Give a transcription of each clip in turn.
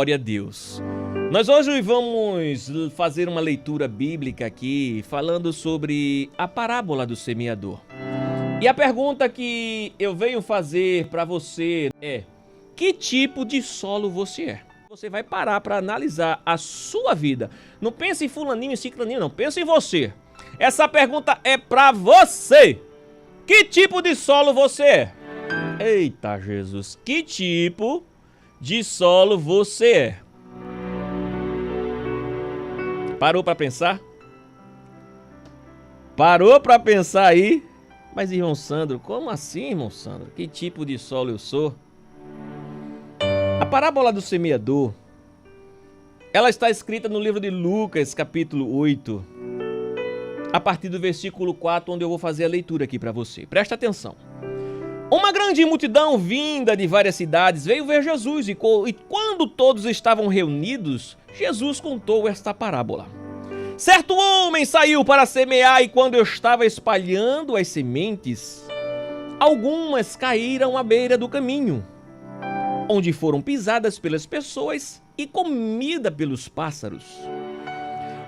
Glória a Deus. Nós hoje vamos fazer uma leitura bíblica aqui, falando sobre a parábola do semeador. E a pergunta que eu venho fazer para você é: que tipo de solo você é? Você vai parar para analisar a sua vida. Não pense em fulaninho e ciclaninho, não. Pense em você. Essa pergunta é para você. Que tipo de solo você é? Eita Jesus, que tipo de solo você é? Parou para pensar? Parou para pensar aí? Mas irmão Sandro, como assim, irmão Sandro? Que tipo de solo eu sou? A parábola do semeador, ela está escrita no livro de Lucas, capítulo 8, a partir do versículo 4, onde eu vou fazer a leitura aqui para você. Presta atenção. Uma grande multidão vinda de várias cidades veio ver Jesus e quando todos estavam reunidos, Jesus contou esta parábola. Certo homem saiu para semear e quando eu estava espalhando as sementes, algumas caíram à beira do caminho, onde foram pisadas pelas pessoas e comida pelos pássaros.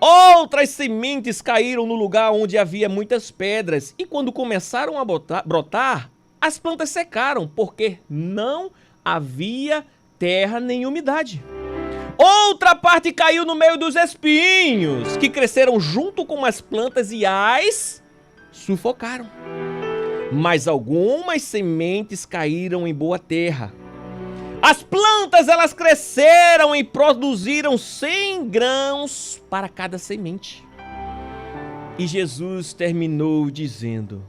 Outras sementes caíram no lugar onde havia muitas pedras e quando começaram a brotar, as plantas secaram, porque não havia terra nem umidade. Outra parte caiu no meio dos espinhos, que cresceram junto com as plantas e as sufocaram. Mas algumas sementes caíram em boa terra. As plantas, elas cresceram e produziram 100 grãos para cada semente. E Jesus terminou dizendo: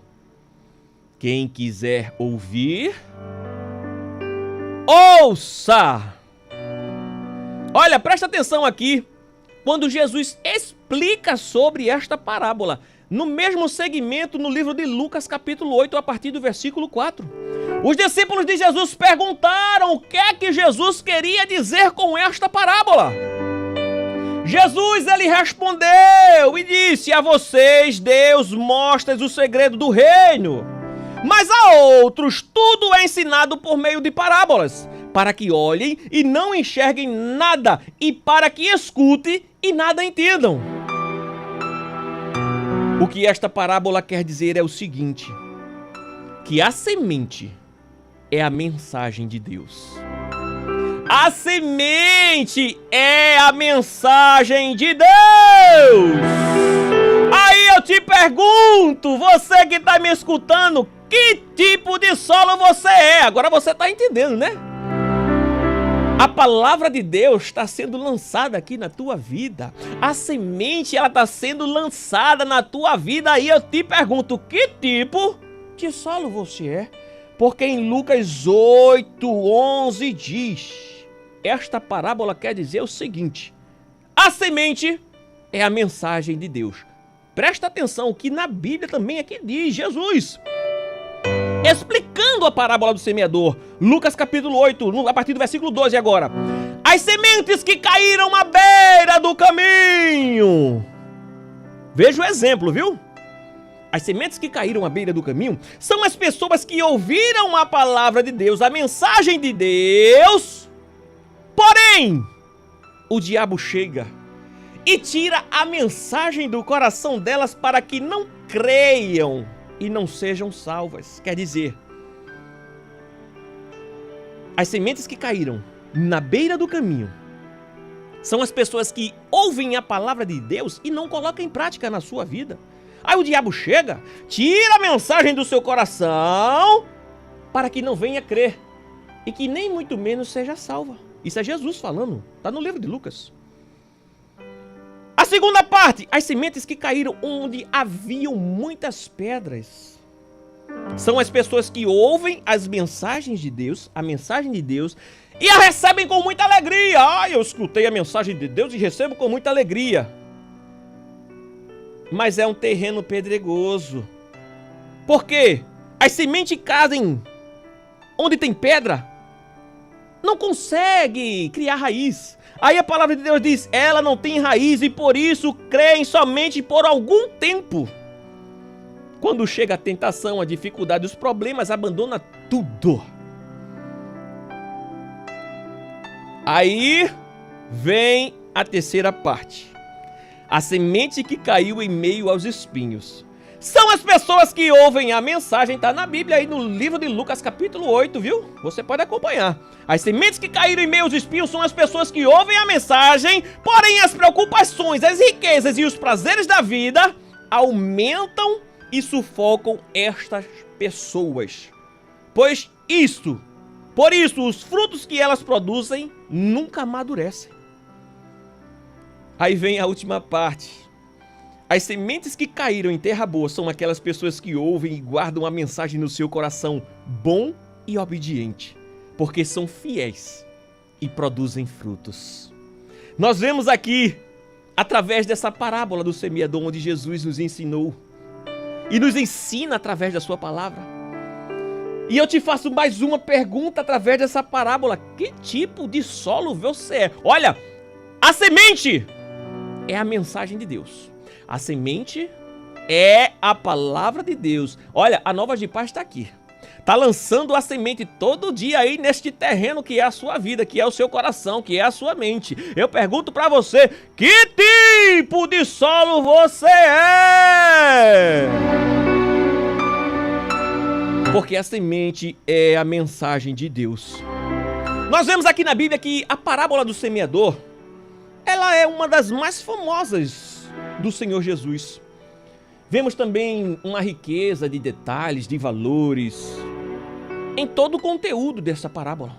quem quiser ouvir, ouça! Olha, presta atenção aqui, quando Jesus explica sobre esta parábola, no mesmo segmento no livro de Lucas, capítulo 8, a partir do versículo 4. Os discípulos de Jesus perguntaram o que é que Jesus queria dizer com esta parábola. Jesus, ele respondeu e disse: a vocês Deus mostra o segredo do reino, mas a outros tudo é ensinado por meio de parábolas, para que olhem e não enxerguem nada, e para que escutem e nada entendam. O que esta parábola quer dizer é o seguinte: que a semente é a mensagem de Deus. A semente é a mensagem de Deus! Aí eu te pergunto, você que está me escutando, que tipo de solo você é? Agora você está entendendo, né? A palavra de Deus está sendo lançada aqui na tua vida. A semente, ela está sendo lançada na tua vida. Aí eu te pergunto, que tipo de solo você é? Porque em Lucas 8:11 diz, esta parábola quer dizer o seguinte: a semente é a mensagem de Deus. Presta atenção que na Bíblia também aqui diz Jesus, explicando a parábola do semeador, Lucas capítulo 8, a partir do versículo 12 agora. As sementes que caíram à beira do caminho. Veja o exemplo, viu? As sementes que caíram à beira do caminho são as pessoas que ouviram a palavra de Deus, a mensagem de Deus. Porém, o diabo chega e tira a mensagem do coração delas para que não creiam e não sejam salvas. Quer dizer, as sementes que caíram na beira do caminho são as pessoas que ouvem a palavra de Deus e não colocam em prática na sua vida. Aí o diabo chega, tira a mensagem do seu coração para que não venha crer e que nem muito menos seja salva. Isso é Jesus falando, está no livro de Lucas. A segunda parte, as sementes que caíram onde haviam muitas pedras. São as pessoas que ouvem as mensagens de Deus, a mensagem de Deus, e a recebem com muita alegria. Eu escutei a mensagem de Deus e recebo com muita alegria. Mas é um terreno pedregoso. Por quê? As sementes caem onde tem pedra, não consegue criar raiz. Aí a palavra de Deus diz, ela não tem raiz e por isso creem somente por algum tempo. Quando chega a tentação, a dificuldade, os problemas, abandona tudo. Aí vem a terceira parte. A semente que caiu em meio aos espinhos. São as pessoas que ouvem a mensagem, está na Bíblia aí no livro de Lucas capítulo 8, viu? Você pode acompanhar. As sementes que caíram em meio aos espinhos são as pessoas que ouvem a mensagem, porém as preocupações, as riquezas e os prazeres da vida aumentam e sufocam estas pessoas. Por isso, os frutos que elas produzem nunca amadurecem. Aí vem a última parte. As sementes que caíram em terra boa são aquelas pessoas que ouvem e guardam a mensagem no seu coração bom e obediente, porque são fiéis e produzem frutos. Nós vemos aqui, através dessa parábola do semeador, onde Jesus nos ensinou e nos ensina através da sua palavra. E eu te faço mais uma pergunta através dessa parábola: que tipo de solo você é? Olha, a semente é a mensagem de Deus. A semente é a palavra de Deus. Olha, a Nova de Paz está aqui. Está lançando a semente todo dia aí neste terreno que é a sua vida, que é o seu coração, que é a sua mente. Eu pergunto para você, que tipo de solo você é? Porque a semente é a mensagem de Deus. Nós vemos aqui na Bíblia que a parábola do semeador, ela é uma das mais famosas do Senhor Jesus. Vemos também uma riqueza de detalhes, de valores, em todo o conteúdo dessa parábola.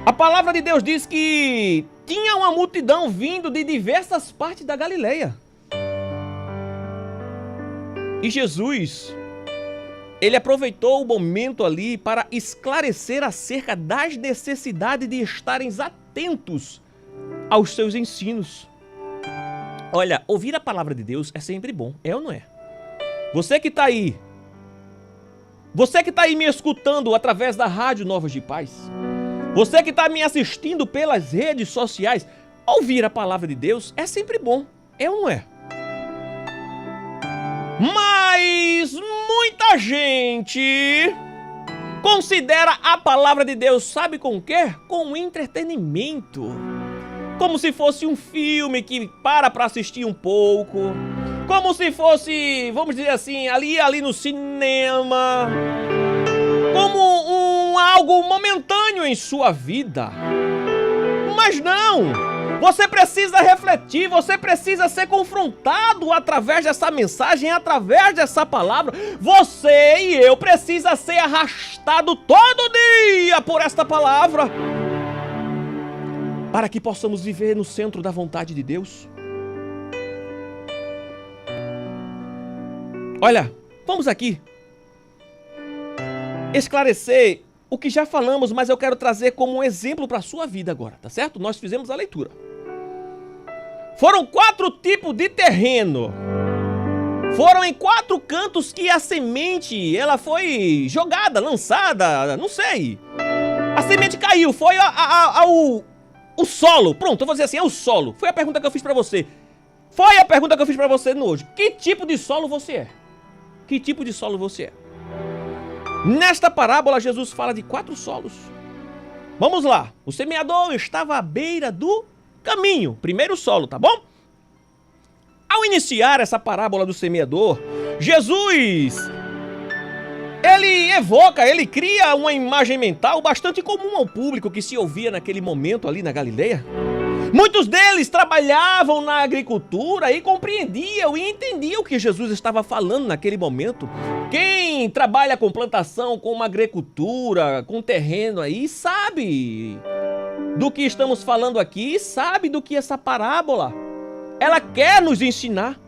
A palavra de Deus diz que tinha uma multidão vindo de diversas partes da Galileia. E Jesus, ele aproveitou o momento ali para esclarecer acerca das necessidades de estarem atentos aos seus ensinos. Olha, ouvir a palavra de Deus é sempre bom, é ou não é? Você que está aí me escutando através da Rádio Novas de Paz, você que está me assistindo pelas redes sociais, ouvir a palavra de Deus é sempre bom, é ou não é? Mas muita gente considera a palavra de Deus, sabe com o quê? Com o entretenimento. Como se fosse um filme que para assistir um pouco. Como se fosse, vamos dizer assim, ali no cinema. Como algo momentâneo em sua vida. Mas não! Você precisa refletir, você precisa ser confrontado através dessa mensagem, através dessa palavra. Você e eu precisa ser arrastado todo dia por esta palavra, para que possamos viver no centro da vontade de Deus. Olha, vamos aqui esclarecer o que já falamos, mas eu quero trazer como um exemplo para a sua vida agora, tá certo? Nós fizemos a leitura. Foram 4 tipos de terreno. Foram em 4 cantos que a semente, ela foi jogada, lançada, não sei. A semente caiu, foi o solo. Pronto, eu vou dizer assim, é o solo. Foi a pergunta que eu fiz pra você. Foi a pergunta que eu fiz pra você hoje. Que tipo de solo você é? Que tipo de solo você é? Nesta parábola, Jesus fala de 4 solos. Vamos lá. O semeador estava à beira do caminho. Primeiro solo, tá bom? Ao iniciar essa parábola do semeador, Jesus, ele cria uma imagem mental bastante comum ao público que se ouvia naquele momento ali na Galileia. Muitos deles trabalhavam na agricultura e compreendiam e entendiam o que Jesus estava falando naquele momento. Quem trabalha com plantação, com uma agricultura, com terreno aí, sabe do que estamos falando aqui, sabe do que essa parábola, ela quer nos ensinar.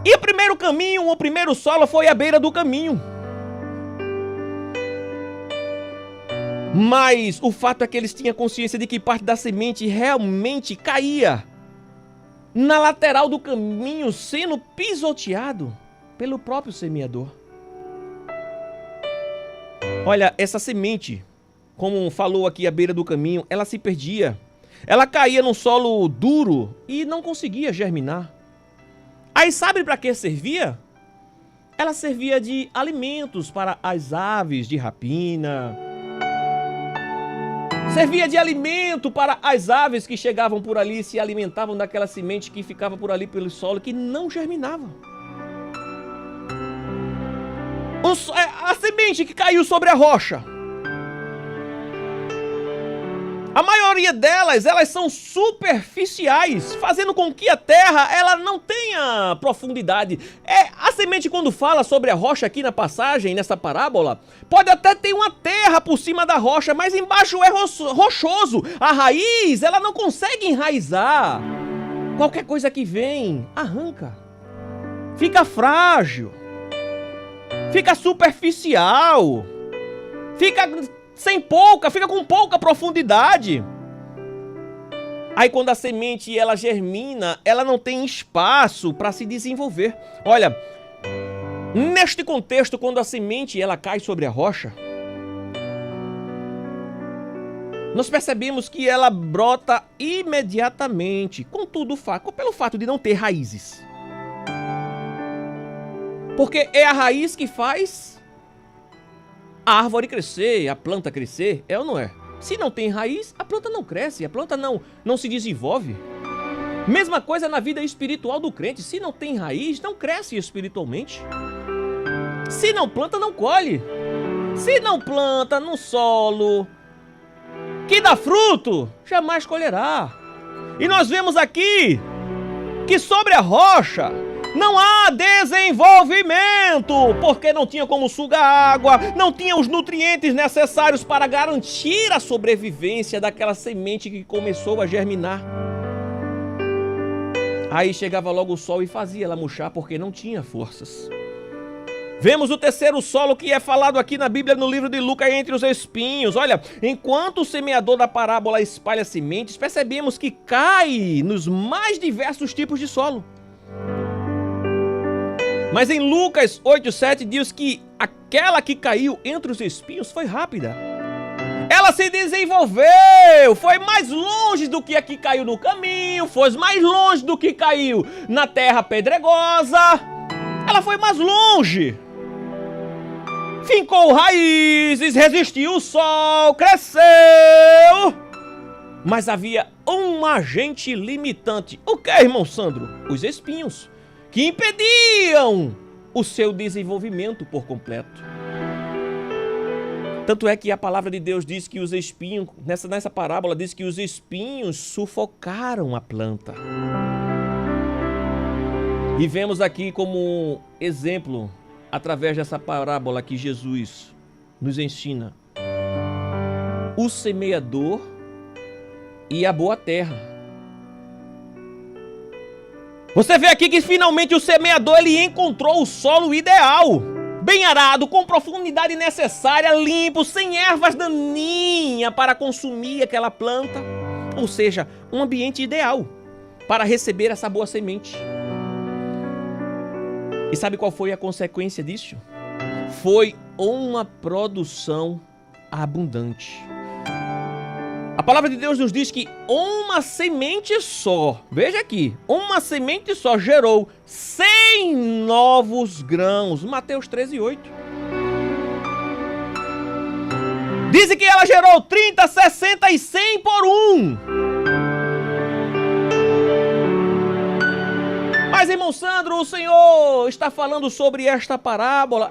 E o primeiro caminho, o primeiro solo foi à beira do caminho. Mas o fato é que eles tinham consciência de que parte da semente realmente caía na lateral do caminho, sendo pisoteado pelo próprio semeador. Olha, essa semente, como falou aqui à beira do caminho, ela se perdia. Ela caía num solo duro e não conseguia germinar. Aí sabe para que servia? Ela servia de alimentos para as aves de rapina. Servia de alimento para as aves que chegavam por ali e se alimentavam daquela semente que ficava por ali pelo solo, que não germinava. A semente que caiu sobre a rocha, a maioria delas, elas são superficiais, fazendo com que a terra ela não tenha profundidade. A semente, quando fala sobre a rocha aqui na passagem, nessa parábola, pode até ter uma terra por cima da rocha, mas embaixo é rochoso. A raiz, ela não consegue enraizar. Qualquer coisa que vem, arranca. Fica frágil. Fica superficial. Fica com pouca profundidade. Aí quando a semente ela germina, ela não tem espaço para se desenvolver. Olha, neste contexto, quando a semente ela cai sobre a rocha, nós percebemos que ela brota imediatamente, contudo, pelo fato de não ter raízes. Porque é a raiz que faz a árvore crescer, a planta crescer, é ou não é? Se não tem raiz, a planta não cresce, a planta não se desenvolve. Mesma coisa na vida espiritual do crente. Se não tem raiz, não cresce espiritualmente. Se não planta, não colhe. Se não planta no solo que dá fruto, jamais colherá. E nós vemos aqui que sobre a rocha não há desenvolvimento, porque não tinha como sugar água, não tinha os nutrientes necessários para garantir a sobrevivência daquela semente que começou a germinar. Aí chegava logo o sol e fazia ela murchar, porque não tinha forças. Vemos o terceiro solo que é falado aqui na Bíblia, no livro de Lucas, entre os espinhos. Olha, enquanto o semeador da parábola espalha sementes, percebemos que cai nos mais diversos tipos de solo. Mas em Lucas 8,7 diz que aquela que caiu entre os espinhos foi rápida. Ela se desenvolveu, foi mais longe do que a que caiu no caminho, foi mais longe do que caiu na terra pedregosa. Ela foi mais longe. Fincou raízes, resistiu o sol, cresceu. Mas havia um agente limitante. O que, irmão Sandro? Os espinhos, que impediam o seu desenvolvimento por completo. Tanto é que a palavra de Deus diz que os espinhos, nessa parábola, diz que os espinhos sufocaram a planta. E vemos aqui como exemplo, através dessa parábola que Jesus nos ensina, o semeador e a boa terra. Você vê aqui que finalmente o semeador ele encontrou o solo ideal, bem arado, com profundidade necessária, limpo, sem ervas daninhas para consumir aquela planta. Ou seja, um ambiente ideal para receber essa boa semente. E sabe qual foi a consequência disso? Foi uma produção abundante. A palavra de Deus nos diz que uma semente só, veja aqui, uma semente só gerou 100 novos grãos. Mateus 13:8. Diz que ela gerou 30, 60 e 100 por um. Mas, irmão Sandro, o Senhor está falando sobre esta parábola?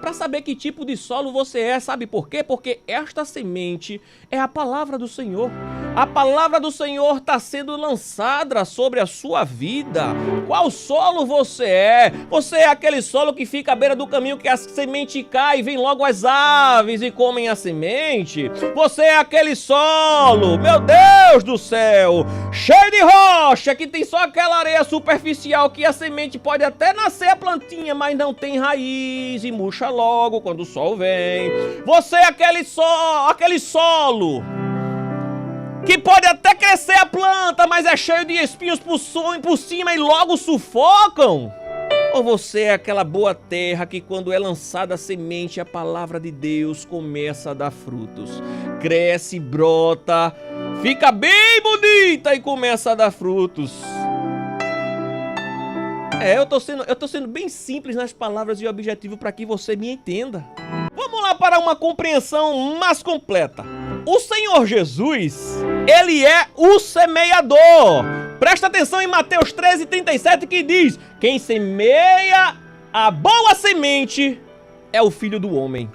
Para saber que tipo de solo você é, sabe por quê? Porque esta semente é a palavra do Senhor. A palavra do Senhor está sendo lançada sobre a sua vida. Qual solo você é? Você é aquele solo que fica à beira do caminho, que a semente cai e vem logo as aves e comem a semente? Você é aquele solo, meu Deus do céu, cheio de rocha, que tem só aquela areia superficial, que a semente pode até nascer a plantinha, mas não tem raiz e murcha logo quando o sol vem. Você é aquele solo que pode até crescer a planta, mas é cheio de espinhos por cima e logo sufocam? Ou você é aquela boa terra que, quando é lançada a semente, a palavra de Deus começa a dar frutos, cresce, brota, fica bem bonita e começa a dar frutos? Eu tô sendo bem simples nas palavras e objetivo para que você me entenda. Vamos lá para uma compreensão mais completa. O Senhor Jesus, ele é o semeador. Presta atenção em Mateus 13:37 que diz: quem semeia a boa semente é o Filho do Homem.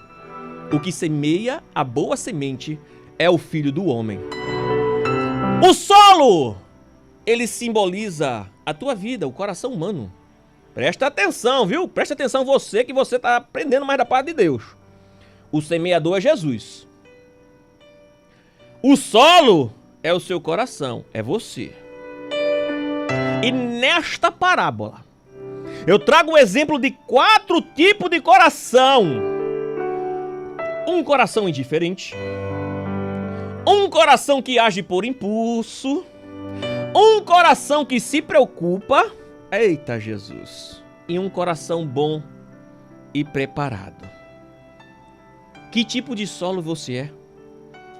O que semeia a boa semente é o Filho do Homem. O solo, ele simboliza a tua vida, o coração humano. Presta atenção, viu? Presta atenção você que você está aprendendo mais da parte de Deus. O semeador é Jesus. O solo é o seu coração, é você. E nesta parábola, eu trago o exemplo de 4 tipos de coração. Um coração indiferente. Um coração que age por impulso. Um coração que se preocupa. Eita Jesus! E um coração bom e preparado. Que tipo de solo você é?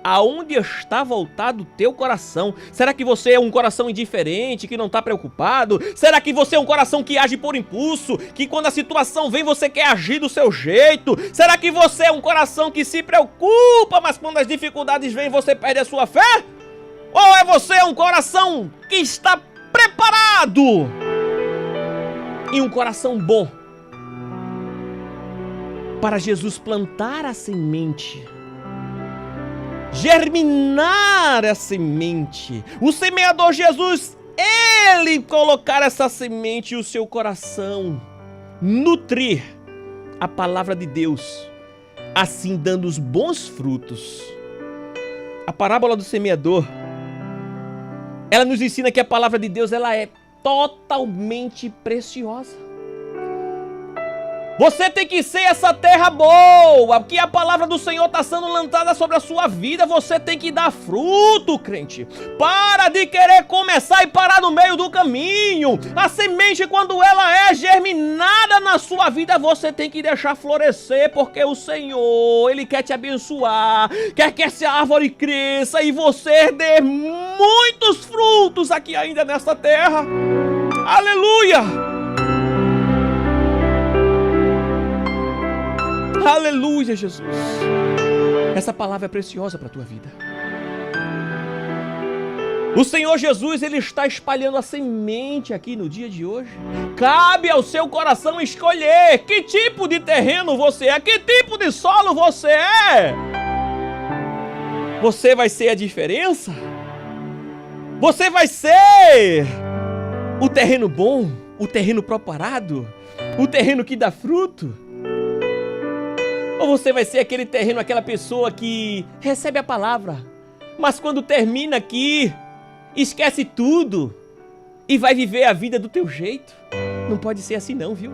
Aonde está voltado o teu coração? Será que você é um coração indiferente, que não está preocupado? Será que você é um coração que age por impulso, que quando a situação vem você quer agir do seu jeito? Será que você é um coração que se preocupa, mas quando as dificuldades vêm você perde a sua fé? Ou é você um coração que está preparado e um coração bom para Jesus plantar a semente, germinar a semente? O semeador Jesus, ele colocar essa semente e o seu coração nutrir a palavra de Deus, assim dando os bons frutos. A parábola do semeador, ela nos ensina que a palavra de Deus, ela é totalmente preciosa. Você tem que ser essa terra boa, que a palavra do Senhor está sendo lançada sobre a sua vida. Você tem que dar fruto, crente. Para de querer começar e parar no meio do caminho. A semente, quando ela é germinada na sua vida, você tem que deixar florescer, porque o Senhor, ele quer te abençoar, quer que essa árvore cresça e você dê muitos frutos aqui ainda nesta terra. Aleluia! Aleluia, Jesus. Essa palavra é preciosa para a tua vida. O Senhor Jesus, ele está espalhando a semente aqui no dia de hoje. Cabe ao seu coração escolher que tipo de terreno você é, que tipo de solo você é. Você vai ser a diferença? Você vai ser o terreno bom, o terreno preparado, o terreno que dá fruto? Ou você vai ser aquele terreno, aquela pessoa que recebe a palavra, mas quando termina aqui, esquece tudo e vai viver a vida do teu jeito? Não pode ser assim não, viu?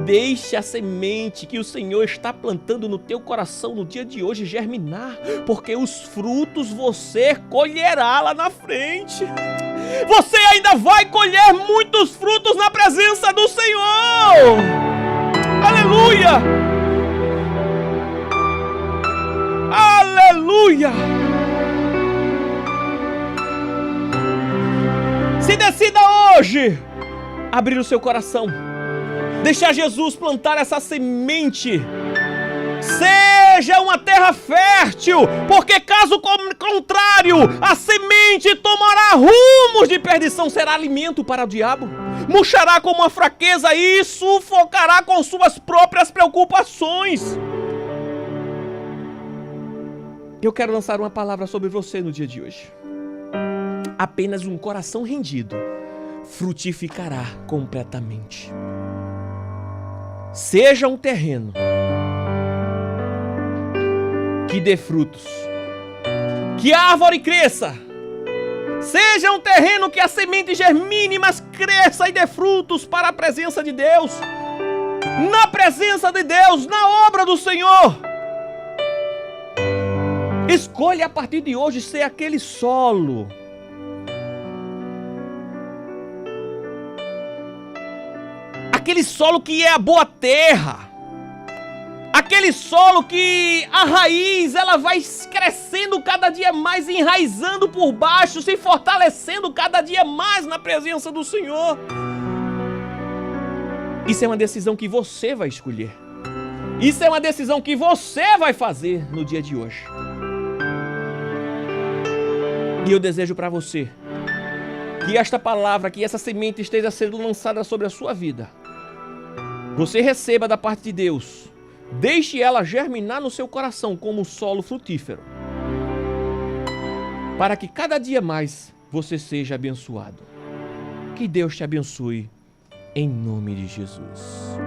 Deixe a semente que o Senhor está plantando no teu coração no dia de hoje germinar, porque os frutos você colherá lá na frente. Você ainda vai colher muitos frutos na presença do Senhor. Aleluia! Aleluia! Se decida hoje abrir o seu coração, deixar Jesus plantar essa semente. Seja uma terra fértil, porque caso contrário, a semente tomará rumos de perdição, será alimento para o diabo, murchará como uma fraqueza e sufocará com suas próprias preocupações. Eu quero lançar uma palavra sobre você no dia de hoje. Apenas um coração rendido frutificará completamente. Seja um terreno que dê frutos, que a árvore cresça. Seja um terreno que a semente germine, mas cresça e dê frutos para a presença de Deus. Na presença de Deus, na obra do Senhor. Escolha a partir de hoje ser aquele solo que é a boa terra, aquele solo que a raiz ela vai crescendo cada dia mais, enraizando por baixo, se fortalecendo cada dia mais na presença do Senhor. Isso é uma decisão que você vai escolher. Isso é uma decisão que você vai fazer no dia de hoje. E eu desejo para você que esta palavra, que essa semente esteja sendo lançada sobre a sua vida. Você receba da parte de Deus. Deixe ela germinar no seu coração como um solo frutífero. Para que cada dia mais você seja abençoado. Que Deus te abençoe em nome de Jesus.